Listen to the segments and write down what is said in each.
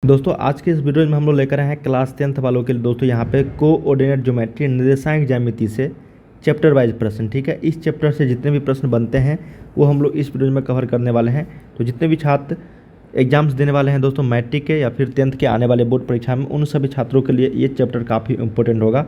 दोस्तों आज के इस वीडियो में हम लोग लेकर आए हैं क्लास 10th वालों के लिए। दोस्तों यहाँ पे कोऑर्डिनेट ज्योमेट्री निर्देशांक ज्यामिति से चैप्टर वाइज प्रश्न, ठीक है। इस चैप्टर से जितने भी प्रश्न बनते हैं वो हम लोग इस वीडियो में कवर करने वाले हैं। तो जितने भी छात्र एग्जाम्स देने वाले हैं दोस्तों मैट्रिक के या फिर 10th के आने वाले बोर्ड परीक्षा में, उन सभी छात्रों के लिए ये चैप्टर काफ़ी इंपॉर्टेंट होगा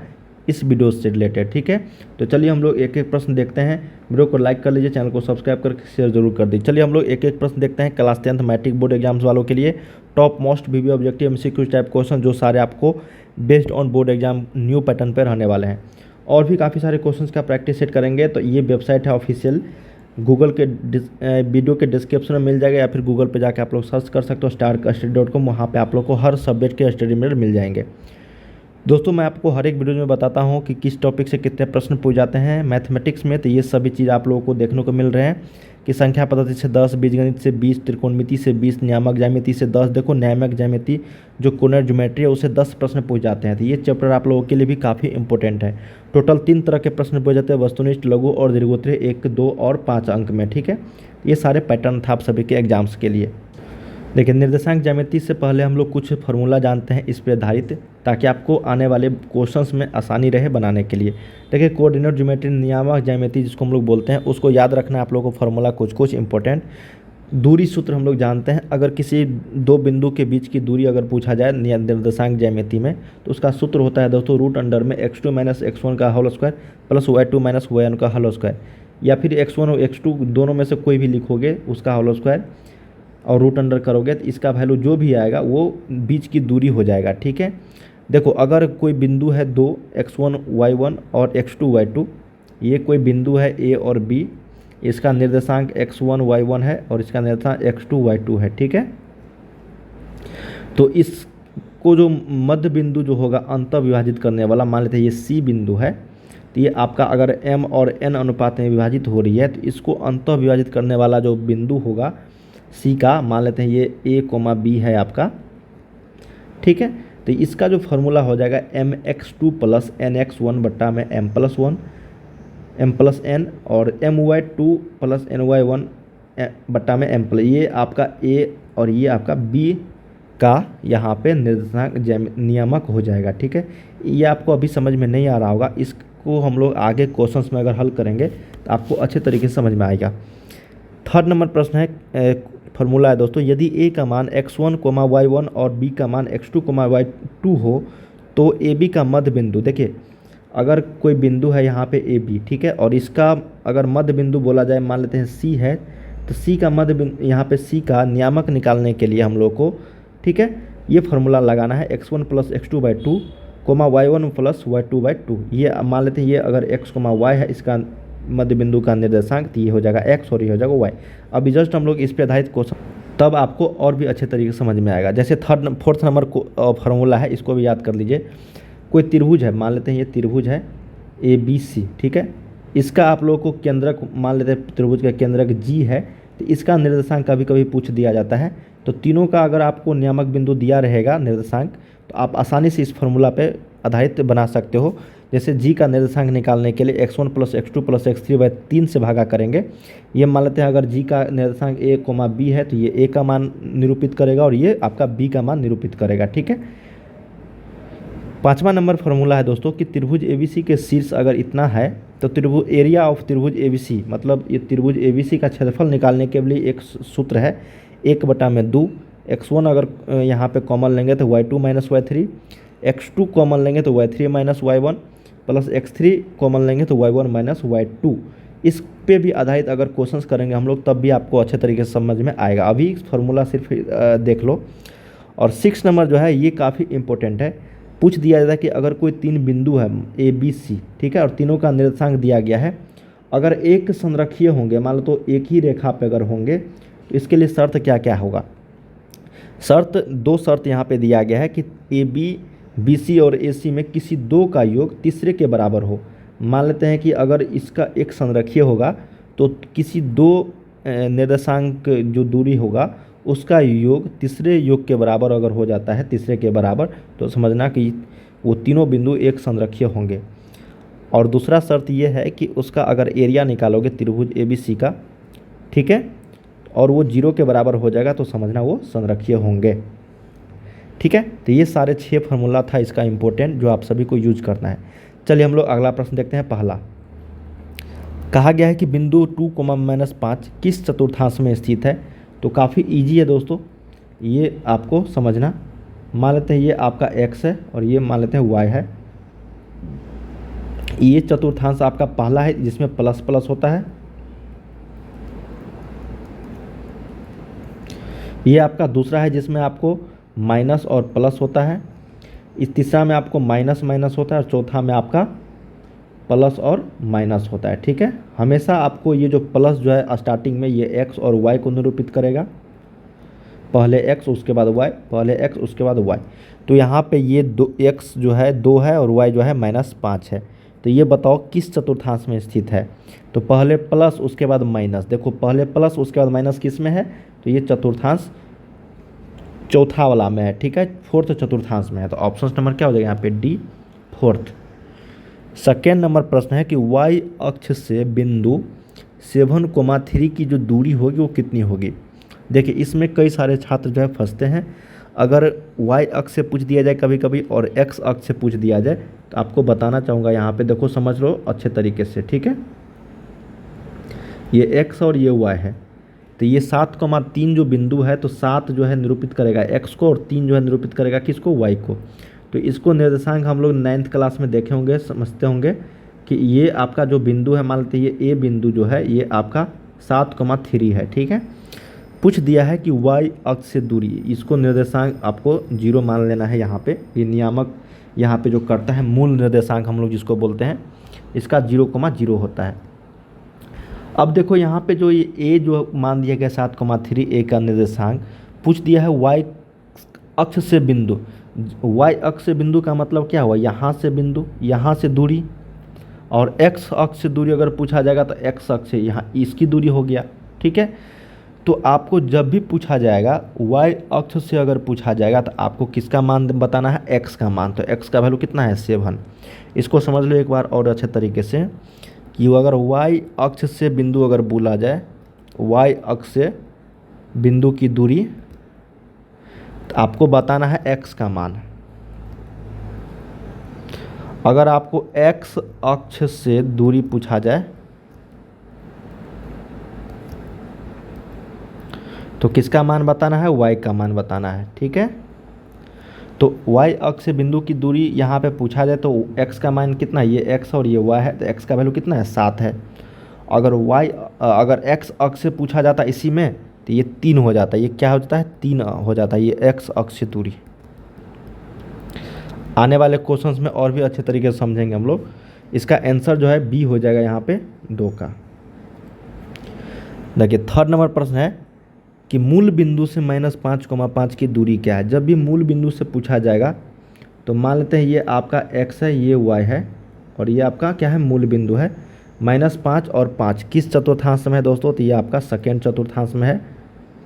इस वीडियो से रिलेटेड, ठीक है। तो चलिए हम लोग एक एक प्रश्न देखते हैं। वीडियो को लाइक कर लीजिए, चैनल को सब्सक्राइब करके शेयर जरूर कर दीजिए। चलिए हम लोग एक एक प्रश्न देखते हैं class 10th matric board exams वालों के लिए। टॉप मोस्ट वीवी ऑब्जेक्टिव एमसीक्यू टाइप क्वेश्चन जो सारे आपको based on board exam new pattern पर रहने वाले हैं। और भी काफ़ी सारे क्वेश्चंस का प्रैक्टिस सेट करेंगे। तो ये वेबसाइट है ऑफिशियल, गूगल के वीडियो के डिस्क्रिप्शन में मिल जाएगा या फिर गूगल पे जाके आप लोग सर्च कर सकते हो starkstudy.com। वहाँ पे आप लोग को हर सब्जेक्ट के स्टडी मटेरियल मिल जाएंगे। दोस्तों मैं आपको हर एक वीडियो में बताता हूँ कि किस टॉपिक से कितने प्रश्न पूछ जाते हैं मैथमेटिक्स में। तो ये सभी चीज़ आप लोगों को देखने को मिल रहे हैं कि संख्या पद्धति से 10, बीजगणित से 20, त्रिकोणमिति से 20, नियामक ज्यामिति से 10। देखो नियामक ज्यामिति जो कोऑर्डिनेट ज्योमेट्री है उससे 10 प्रश्न पूछ जाते हैं। तो ये चैप्टर आप लोगों के लिए भी काफ़ी इंपॉर्टेंट है। टोटल 3 तरह के प्रश्न पूछ जाते हैं, वस्तुनिष्ठ, लघु और दीर्घोत्तरीय, 1, 2 और 5 अंक में, ठीक है। ये सारे पैटर्न था आप सभी के एग्जाम्स के लिए। देखिए निर्देशांक ज्यामिति से पहले हम लोग कुछ फार्मूला जानते हैं इस पर आधारित, ताकि आपको आने वाले क्वेश्चंस में आसानी रहे बनाने के लिए। देखिए कोऑर्डिनेट ज्योमेट्री नियामक ज्यामिति जिसको हम लोग बोलते हैं उसको याद रखना है आप लोगों को। फार्मूला कुछ इंपॉर्टेंट दूरी सूत्र हम लोग जानते हैं। अगर किसी दो बिंदु के बीच की दूरी अगर पूछा जाए निर्देशांक ज्यामिति में तो उसका सूत्र होता है दोस्तों रूट अंडर में x2 माइनस x1 का whole square plus y2 minus y1 का होल स्क्वायर, या फिर x1 और x2 दोनों में से कोई भी लिखोगे उसका होल स्क्वायर और रूट अंडर करोगे तो इसका वैल्यू जो भी आएगा वो बीच की दूरी हो जाएगा, ठीक है। देखो अगर कोई बिंदु है दो x1 y1 और x2 y2, ये कोई बिंदु है a और b, इसका निर्देशांक x1 y1 है और इसका निर्देशांक x2 y2 है, ठीक है। तो इसको जो मध्य बिंदु जो होगा अंत विभाजित करने वाला, मान लेते हैं ये c बिंदु है, तो ये आपका अगर m और n अनुपात में विभाजित हो रही है तो इसको अंत विभाजित करने वाला जो बिंदु होगा सी का, मान लेते हैं ये a, b है आपका, ठीक है। तो इसका जो फार्मूला हो जाएगा mx2 प्लस nx1 बट्टा में m plus 1 m plus n और my2 प्लस ny1 बट्टा में m प्लस, ये आपका a और ये आपका b का यहाँ पे निर्देशांक नियामक हो जाएगा, ठीक है। ये आपको अभी समझ में नहीं आ रहा होगा, इसको हम लोग आगे क्वेश्चंस में अगर हल करेंगे तो आपको अच्छे तरीके से समझ में आएगा। थर्ड नंबर प्रश्न है, फार्मूला है दोस्तों, यदि a का मान x1, y1 और b का मान x2, y2 हो तो ab का मध्य बिंदु, देखिए अगर कोई बिंदु है यहाँ पे ab, ठीक है, और इसका अगर मध्य बिंदु बोला जाए मान लेते हैं c है, तो c का मध्य बिंदु यहाँ पे c का नियामक निकालने के लिए हम लोग को, ठीक है, ये फार्मूला लगाना है x1 plus x2 by 2, y1 plus y2 by 2। ये मान लेते हैं ये अगर x, y है, इसका मध्य बिंदु का निर्देशांक, तो ये हो जाएगा x और ये हो जाएगा y। अभी जस्ट हम लोग इस पे आधारित क्वेश्चन, तब आपको और भी अच्छे तरीके से समझ में आएगा। जैसे फोर्थ नंबर फार्मूला है, इसको भी याद कर लीजिए। कोई त्रिभुज है, मान लेते हैं ये त्रिभुज है ABC, ठीक है, इसका आप लोगों को केंद्रक मान लेते हैं, त्रिभुज का केंद्रक G है, तो इसका निर्देशांक कभी कभी पूछ दिया जाता है। तो तीनों का अगर आपको नियामक बिंदु दिया रहेगा निर्देशांक, तो आप आसानी से इस फार्मूला पे आधारित बना सकते हो। जैसे जी का निर्देशांक निकालने के लिए x1 plus x2 plus x3 by 3 से भागा करेंगे। ये मान लेते हैं अगर जी का निर्देशांक a, b है तो ये a का मान निरूपित करेगा और ये आपका b का मान निरूपित करेगा, ठीक है। पांचवा नंबर फार्मूला है दोस्तों कि त्रिभुज ABC के शीर्ष अगर इतना है तो त्रिभुज एरिया ऑफ त्रिभुज ABC, मतलब ये त्रिभुज ABC का क्षेत्रफल निकालने के लिए एक सूत्र है 1/2। x1 अगर यहाँ पे कॉमन लेंगे तो y2 minus y3, x2 common लेंगे तो y3 minus y1 plus x3 common लेंगे तो y1 माइनस y2। इस पे भी आधारित अगर क्वेश्चंस करेंगे हम लोग तब भी आपको अच्छे तरीके से समझ में आएगा। अभी फार्मूला सिर्फ देख लो। और 6 नंबर जो है ये काफ़ी इंपॉर्टेंट है, पूछ दिया जाता है कि अगर कोई 3 बिंदु है ABC, ठीक है, और तीनों का निर्देशांक दिया गया है, अगर एक संरेखीय होंगे, मान लो तो एक ही रेखा पे अगर होंगे तो इसके लिए शर्त क्या क्या होगा। दो शर्त यहाँ पे दिया गया है कि AB, BC और AC में किसी दो का योग तीसरे के बराबर हो। मान लेते हैं कि अगर इसका एक संरेखीय होगा तो किसी दो निर्देशांक जो दूरी होगा उसका योग तीसरे योग के बराबर अगर हो जाता है, तीसरे के बराबर, तो समझना कि वो तीनों बिंदु एक संरेखीय होंगे। और दूसरा शर्त ये है कि उसका अगर एरिया निकालोगे त्रिभुज ABC का, ठीक है, और वो 0 के बराबर हो जाएगा तो समझना वो संरेखीय होंगे। ठीक है। तो ये सारे 6 फार्मूला था इसका इम्पोर्टेंट जो आप सभी को यूज करना है। चलिए हम लोग अगला प्रश्न देखते हैं। पहला कहा गया है कि बिंदु 2, -5 किस चतुर्थांश में स्थित है। तो काफ़ी इजी है दोस्तों, ये आपको समझना। मान लेते हैं ये आपका x है और ये मान लेते हैं y है। ये चतुर्थांश आपका पहला है जिसमें प्लस प्लस होता है। ये आपका दूसरा है जिसमें आपको माइनस और प्लस होता है। इस तीसरा में आपको माइनस माइनस होता है और चौथा में आपका प्लस और माइनस होता है। ठीक है, हमेशा आपको ये जो प्लस जो है स्टार्टिंग में ये x और y को निरूपित करेगा। पहले x उसके बाद y, पहले x उसके बाद y। तो यहाँ पे ये x जो है 2 है और y जो है -5 है। तो ये बताओ किस चतुर्थांश में स्थित है। तो पहले प्लस उसके बाद माइनस, देखो पहले प्लस उसके बाद माइनस किस में है, तो ये चतुर्थांश चौथा वाला में है। ठीक है, फोर्थ चतुर्थांश में है। तो ऑप्शन नंबर क्या हो जाएगा यहाँ पे डी, फोर्थ। सेकेंड नंबर प्रश्न है कि y अक्ष से बिंदु 7,3 की जो दूरी होगी वो कितनी होगी। देखिए इसमें कई सारे छात्र जो है फंसते हैं। अगर y अक्ष से पूछ दिया जाए कभी कभी और x अक्ष से पूछ दिया जाए तो आपको बताना चाहूँगा यहाँ पे, देखो समझ लो अच्छे तरीके से। ठीक है, ये x और ये y है। तो ये 7,3 जो बिंदु है, तो 7 जो है निरूपित करेगा x को और 3 जो है निरूपित करेगा किसको, y को। तो इसको निर्देशांक हम लोग 9th क्लास में देखे होंगे, समझते होंगे कि ये आपका जो बिंदु है, मान लेते ये a बिंदु जो है ये आपका 7,3 है। ठीक है, पूछ दिया है कि y अक्ष से दूरी, इसको निर्देशांक आपको 0 मान लेना है। यहाँ पे ये नियामक यहाँ पे जो करता है मूल निर्देशांक हम लोग जिसको बोलते हैं, इसका 0,0 होता है। अब देखो यहाँ पे जो ये a जो मान दिया गया 7,3 a का निर्देशांक, पूछ दिया है y अक्ष से बिंदु। y अक्ष से बिंदु का मतलब क्या हुआ, यहाँ से बिंदु, यहाँ से दूरी। और x अक्ष से दूरी अगर पूछा जाएगा तो x अक्ष से यहाँ इसकी दूरी हो गया। ठीक है, तो आपको जब भी पूछा जाएगा y अक्ष से अगर पूछा जाएगा तो आपको किसका मान बताना है, x का मान। तो x का वैल्यू कितना है, 7। इसको समझ लो एक बार और अच्छे तरीके से कि अगर y अक्ष से बिंदु अगर बोला जाए, y अक्ष से बिंदु की दूरी, तो आपको बताना है x का मान। अगर आपको x अक्ष से दूरी पूछा जाए तो किसका मान बताना है, y का मान बताना है। ठीक है, तो y अक्ष से बिंदु की दूरी यहाँ पे पूछा जाए तो x का मान कितना है, ये x और ये y है, तो x का वैल्यू कितना है, 7 है। अगर x अक्ष से पूछा जाता इसी में तो ये 3 हो जाता है। ये क्या हो जाता है, 3 हो जाता है, ये x अक्ष से दूरी। आने वाले क्वेश्चंस में और भी अच्छे तरीके से समझेंगे हम लोग। इसका आंसर जो है बी हो जाएगा यहाँ पे 2 का। देखिए थर्ड नंबर प्रश्न है कि मूल बिंदु से -5,5 की दूरी क्या है। जब भी मूल बिंदु से पूछा जाएगा तो मान लेते हैं ये आपका x है, ये y है और ये आपका क्या है, मूल बिंदु है। -5 और 5 किस चतुर्थांश में है दोस्तों, तो ये आपका सेकेंड चतुर्थांश में है।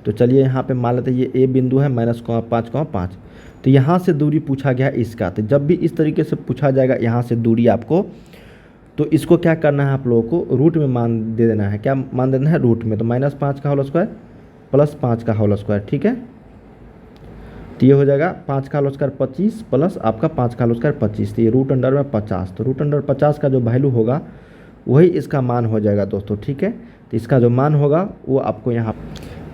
तो चलिए यहाँ पे मान लेते हैं ये a बिंदु है, -5,5। तो यहाँ से दूरी पूछा गया इसका। तो जब भी इस तरीके से पूछा जाएगा यहाँ से दूरी आपको, तो इसको क्या करना है, आप लोगों को रूट में मान दे देना है। क्या मान देना है, रूट में। तो -5 का होल स्क्वायर प्लस 5 का होल स्क्वायर। ठीक है, तो ये हो जाएगा 5 का होल स्क्वायर 25 प्लस आपका 5 का होल स्क्वायर 25। तो ये रूट अंडर में 50। तो रूट अंडर 50 का जो वैल्यू होगा वही इसका मान हो जाएगा दोस्तों। ठीक है, तो इसका जो मान होगा वो आपको यहाँ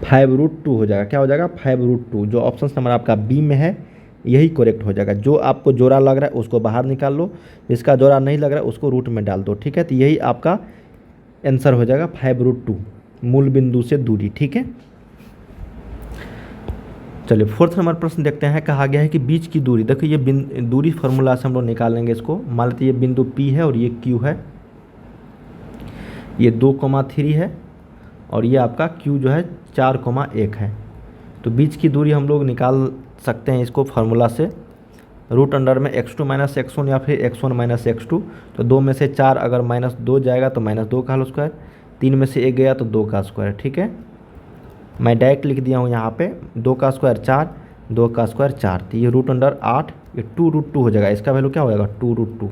5√2 हो जाएगा। क्या हो जाएगा, 5√2। जो ऑप्शन नंबर आपका बी में है यही करेक्ट हो जाएगा। जो आपको जोड़ा लग रहा है उसको बाहर निकाल लो, जिसका जोड़ा नहीं लग रहा है उसको रूट में डाल दो। ठीक है, तो यही आपका आंसर हो जाएगा 5√2, मूल बिंदु से दूरी। ठीक है, चलिए फोर्थ नंबर प्रश्न देखते हैं। कहा गया है कि बीच की दूरी, देखो ये दूरी फार्मूला से हम लोग निकालेंगे इसको। मान लेते ये बिंदु P है और ये Q है, ये 2,3 है और ये आपका Q जो है 4,1 है। तो बीच की दूरी हम लोग निकाल सकते हैं इसको फार्मूला से, रूट अंडर में x2 - x1 या फिर x1 - x2। तो 2 में से 4 अगर -2 जाएगा तो -2 का होल स्क्वायर, 3 में से 1 गया तो 2 का स्क्वायर। ठीक है, मैं डायरेक्ट लिख दिया हूँ यहाँ पे 2 का स्क्वायर 4, 2 का स्क्वायर 4। तो ये रूट अंडर 8, ये 2√2 हो जाएगा। इसका वैल्यू क्या हो जाएगा, 2√2।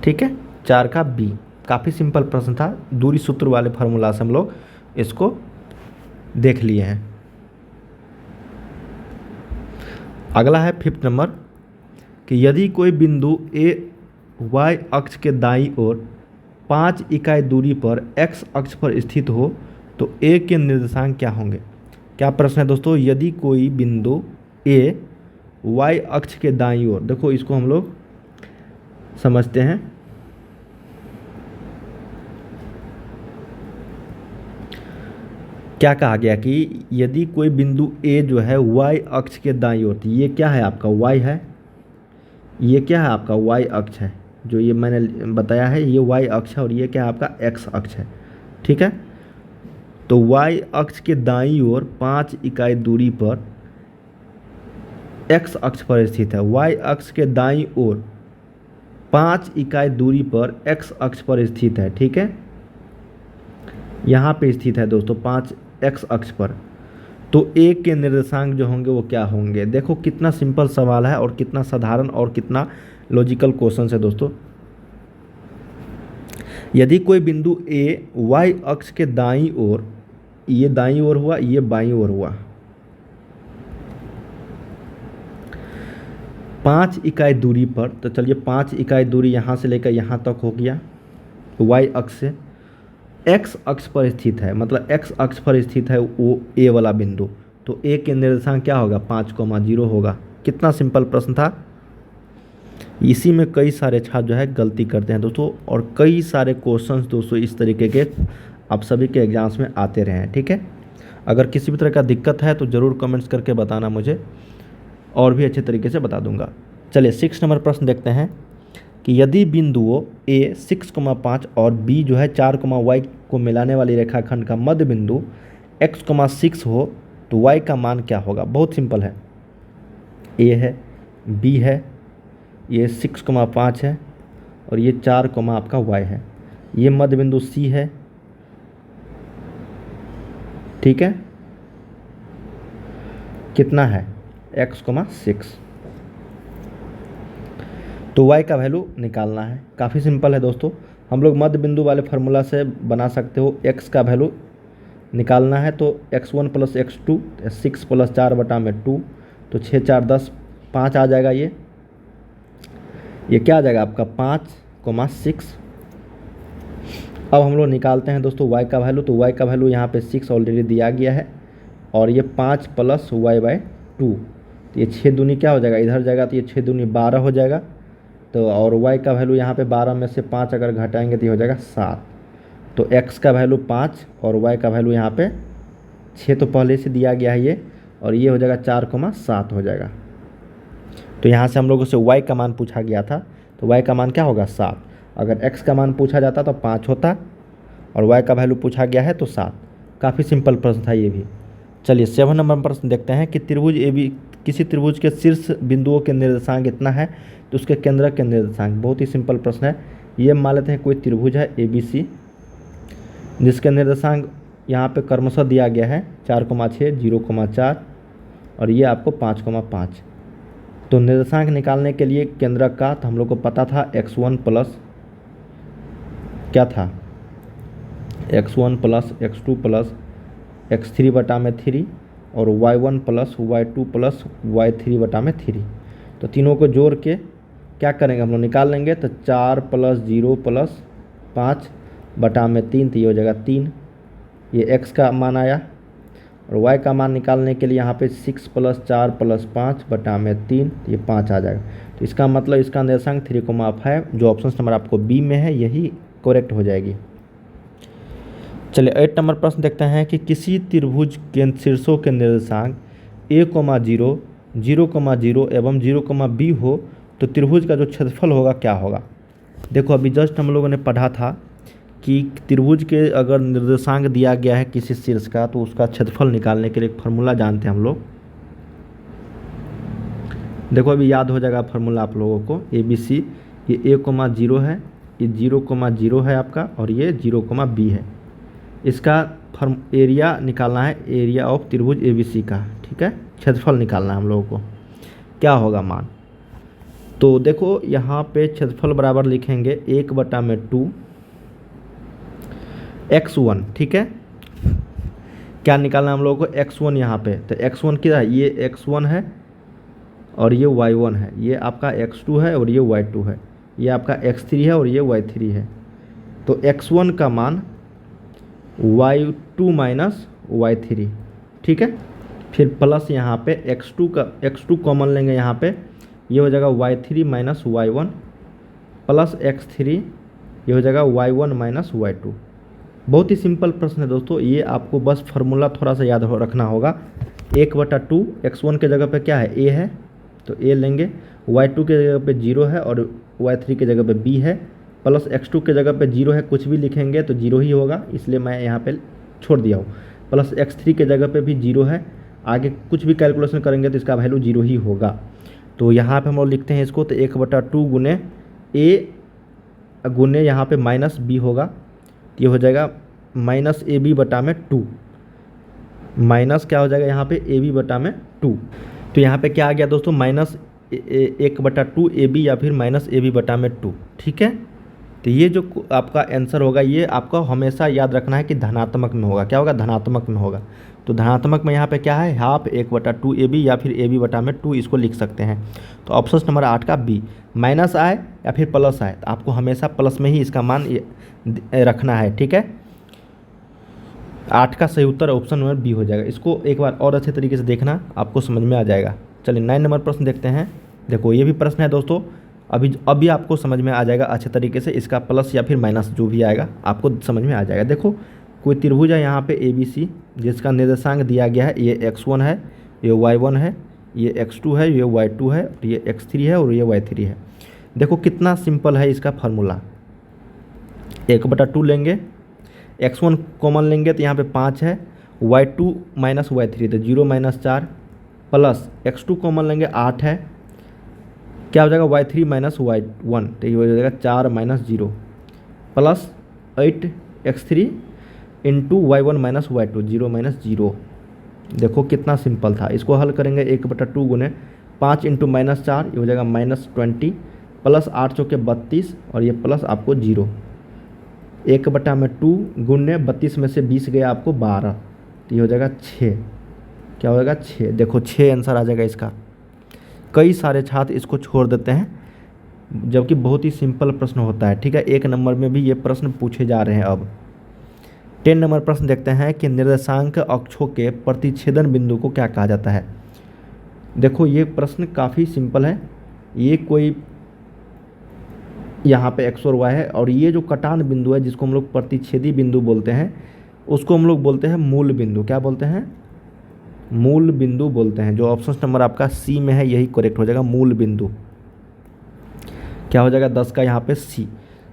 ठीक है, 4 का बी। काफ़ी सिंपल प्रश्न था, दूरी सूत्र वाले फार्मूला से हम लोग इसको देख लिए हैं। अगला है 5th नंबर कि यदि कोई बिंदु ए y अक्ष के दाईं ओर 5 इकाई दूरी पर x अक्ष पर स्थित हो तो a के निर्देशांक क्या होंगे। क्या प्रश्न है दोस्तों, यदि कोई बिंदु a y अक्ष के दाईं ओर, देखो इसको हम लोग समझते हैं। क्या कहा गया कि यदि कोई बिंदु a जो है y अक्ष के दाईं ओर, तो ये क्या है आपका y है, ये क्या है आपका y अक्ष है, जो ये मैंने बताया है ये y अक्ष है और ये क्या है आपका x अक्ष है। ठीक है, तो y अक्ष के दाईं ओर 5 इकाई दूरी पर x अक्ष पर स्थित है। y अक्ष के दाईं ओर 5 इकाई दूरी पर x अक्ष पर स्थित है। ठीक है, यहाँ पे स्थित है दोस्तों 5 x अक्ष पर, तो a के निर्देशांक जो होंगे वो क्या होंगे। देखो कितना सिंपल सवाल है और कितना साधारण और कितना लॉजिकल क्वेश्चन है दोस्तों। यदि कोई बिंदु a y अक्ष के दाईं ओर, ये दाईं ओर हुआ, ये बाईं ओर हुआ, 5 इकाई दूरी पर, तो चलिए 5 इकाई दूरी यहाँ से लेकर यहाँ तक हो गया y अक्ष से, x अक्ष पर स्थित है, मतलब x अक्ष पर स्थित है वो a वाला बिंदु, तो a के निर्देशांक क्या होगा 5,0 होगा। कितना सिंपल प्रश्न था। इसी में कई सारे छात्र जो है गलती करते हैं दोस्तों, और कई सारे क्वेश्चंस दोस्तों इस तरीके के आप सभी के एग्जाम्स में आते रहे हैं। ठीक है, अगर किसी भी तरह का दिक्कत है तो ज़रूर कमेंट्स करके बताना मुझे, और भी अच्छे तरीके से बता दूंगा। चलिए 6 नंबर प्रश्न देखते हैं कि यदि बिंदुओं a 6,5 और b जो है 4,y को मिलाने वाली रेखाखंड का मध्य बिंदु x,6 हो तो y का मान क्या होगा। बहुत सिंपल है, a है, b है, ये 6,5 है और ये 4, आपका y है, ये मध्य बिंदु c है। ठीक है, कितना है x,6, तो y का वैल्यू निकालना है। काफ़ी सिंपल है दोस्तों, हम लोग मध्य बिंदु वाले फार्मूला से बना सकते हो। x का वैल्यू निकालना है तो x1 + x2, 6 + 4/2, तो 6 4 10, 5 आ जाएगा। ये क्या आ जाएगा आपका 5,6। अब हम लोग निकालते हैं दोस्तों y का वैल्यू, तो y का वैल्यू यहाँ पे 6 ऑलरेडी दिया गया है और ये 5 + y/2, तो ये 6 दूनी क्या हो जाएगा, इधर जाएगा तो ये 6 दूनी 12 हो जाएगा। तो और y का वैल्यू यहाँ पे 12 में से 5 अगर घटाएंगे तो ये हो जाएगा 7। तो x का वैल्यू 5 और y का वैल्यू यहाँ पे 6 तो पहले से दिया गया है ये, और ये हो जाएगा 4,7 हो जाएगा। तो यहाँ से हम लोगों से y का मान पूछा गया था, तो y का मान क्या होगा 7। अगर x का मान पूछा जाता तो 5 होता, और y का वैल्यू पूछा गया है तो 7। काफ़ी सिंपल प्रश्न था ये भी। चलिए 7 नंबर प्रश्न देखते हैं कि त्रिभुज AB, किसी त्रिभुज के शीर्ष बिंदुओं के निर्देशांक इतना है तो उसके केंद्रक के निर्देशांक। बहुत ही सिंपल प्रश्न है। ये मान लेते हैं कोई त्रिभुज है ABC, जिसके निर्देशांक यहाँ पे क्रमशः दिया गया है 4,6, 0,4 और ये आपको 5,5। तो निर्देशांक निकालने के लिए केंद्रक का, तो हम लोग को पता था x1 प्लस क्या था, x1 plus x2 plus x3/3 और y1 plus y2 plus y3/3। तो तीनों को जोड़ के क्या करेंगे हम लोग निकाल लेंगे, तो 4 + 0 + 5/3, तो ये हो जाएगा 3। ये x का मान आया, और y का मान निकालने के लिए यहाँ पे 6 + 4 + 5/3, तो ये 5 आ जाएगा। तो इसका मतलब इसका निर्देशांक 3,5, जो ऑप्शन नंबर आपको बी में है यही करेक्ट हो जाएगी। चलिए 8 नंबर प्रश्न देखते हैं कि किसी त्रिभुज के शीर्षों के निर्देशांक a, 0, 0,0 एवं 0,b हो तो त्रिभुज का जो क्षेत्रफल होगा क्या होगा। देखो अभी जस्ट हम लोगों ने पढ़ा था कि त्रिभुज के अगर निर्देशांक दिया गया है किसी शीर्ष का तो उसका क्षेत्रफल निकालने के लिए एक फार्मूला जानते हैं हम लोग। देखो अभी याद हो जाएगा फार्मूला आप लोगों को, ABC, ये a, 0 है, ये 0,0 है आपका, और ये 0,b है। इसका एरिया निकालना है, एरिया ऑफ त्रिभुज ABC का। ठीक है, क्षेत्रफल निकालना है हम लोगों को, क्या होगा मान। तो देखो यहाँ पे क्षेत्रफल बराबर लिखेंगे 1/2 x1। ठीक है, क्या निकालना है हम लोगों को, x1 यहाँ पे, तो x1 क्या है, ये x1 है और ये y1 है, ये आपका x2 है और ये y2 है, ये आपका x3 है और ये y3 है। तो x1 का मान y2 माइनस y3, ठीक है। फिर प्लस यहाँ पे x2 कॉमन लेंगे यहाँ पे, ये हो जाएगा y3 minus y1 plus x3, ये हो जाएगा y1 माइनस y2। बहुत ही सिंपल प्रश्न है दोस्तों, ये आपको बस फार्मूला थोड़ा सा याद रखना होगा। 1/2 x1 के जगह पे क्या है, a है, तो a लेंगे, y2 के जगह पे 0 है और y3 के जगह पे b है, प्लस x2 के जगह पे 0 है, कुछ भी लिखेंगे तो 0 ही होगा, इसलिए मैं यहाँ पे छोड़ दिया हूँ। प्लस x3 के जगह पे भी 0 है, आगे कुछ भी कैलकुलेशन करेंगे तो इसका वैल्यू 0 ही होगा। तो यहाँ पे हम लोग लिखते हैं इसको, तो 1/2 गुने a गुने यहाँ पे माइनस b होगा, ये हो जाएगा माइनस AB बटा में 2, माइनस क्या हो जाएगा यहाँ पे AB बटा में 2। तो यहाँ पे क्या आ गया दोस्तों, माइनस 1/2 AB या फिर माइनस AB बटा में 2, ठीक है। तो ये जो आपका आंसर होगा, ये आपको हमेशा याद रखना है कि धनात्मक में होगा। क्या होगा, धनात्मक में होगा। तो धनात्मक में यहाँ पे क्या है, हाफ 1/2 AB या फिर AB बटा में 2 इसको लिख सकते हैं। तो ऑप्शन नंबर 8 का बी, माइनस आए या फिर प्लस आए, तो आपको हमेशा प्लस में ही इसका मान रखना है, ठीक है। 8 का सही उत्तर ऑप्शन नंबर बी हो जाएगा। इसको एक बार और अच्छे तरीके से देखना, आपको समझ में आ जाएगा। चलिए 9 नंबर प्रश्न देखते हैं। देखो ये भी प्रश्न है दोस्तों, अभी आपको समझ में आ जाएगा अच्छे तरीके से, इसका प्लस या फिर माइनस जो भी आएगा आपको समझ में आ जाएगा। देखो कोई त्रिभुज है यहाँ पे ABC, जिसका निर्देशांक दिया गया है, ये x1 है, ये y1 है, ये x2 है, ये y2 है, ये x3 है और ये y3 है। देखो कितना सिंपल है इसका फार्मूला, 1/2 लेंगे, x1 कॉमन लेंगे तो यहाँ पे 5 है, y2 माइनस y3 तो 0 माइनस 4, प्लस x2 कॉमन लेंगे 8 है, क्या हो जाएगा y3 माइनस y1, तो ये हो जाएगा 4 minus 0, plus 8x3 into y1 minus y2, 0 minus 0। देखो कितना सिंपल था, इसको हल करेंगे 1/2 गुने 5 इंटू माइनस 4, ये हो जाएगा माइनस 20, प्लस 8 चौके 32 और ये प्लस आपको 0, 1/2 गुने 32 में से 20 गया आपको 12, तो ये हो जाएगा 6। क्या हो जाएगा 6। देखो 6 आंसर आ जाएगा इसका। कई सारे छात्र इसको छोड़ देते हैं, जबकि बहुत ही सिंपल प्रश्न होता है, ठीक है। 1 नंबर में भी ये प्रश्न पूछे जा रहे हैं। अब 10 नंबर प्रश्न देखते हैं कि निर्देशांक अक्षों के प्रतिच्छेदन बिंदु को क्या कहा जाता है। देखो ये प्रश्न काफ़ी सिंपल है, ये कोई यहाँ पे x और y है और ये जो कटान बिंदु है जिसको हम लोग प्रतिच्छेदी बिंदु बोलते हैं, उसको हम लोग बोलते हैं मूल बिंदु। क्या बोलते हैं, मूल बिंदु बोलते हैं। जो ऑप्शन नंबर आपका सी में है यही करेक्ट हो जाएगा, मूल बिंदु। क्या हो जाएगा 10 का यहाँ पे सी।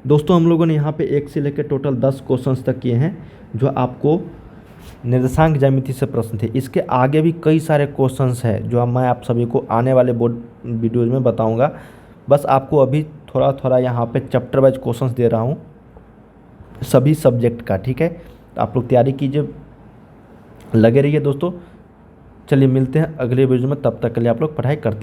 दोस्तों हम लोगों ने यहाँ पे 1 से लेकर टोटल 10 क्वेश्चंस तक किए हैं जो आपको निर्देशांक ज्यामिति से प्रश्न थे। इसके आगे भी कई सारे क्वेश्चंस हैं जो मैं आप सभी को आने वाले बोर्ड वीडियोज़ में बताऊंगा। बस आपको अभी थोड़ा थोड़ा यहाँ पे चैप्टर वाइज क्वेश्चंस दे रहा हूँ सभी सब्जेक्ट का, ठीक है। तो आप लोग तैयारी कीजिए, लगे रहिए दोस्तों। चलिए मिलते हैं अगले वीडियो में, तब तक के लिए आप लोग पढ़ाई करते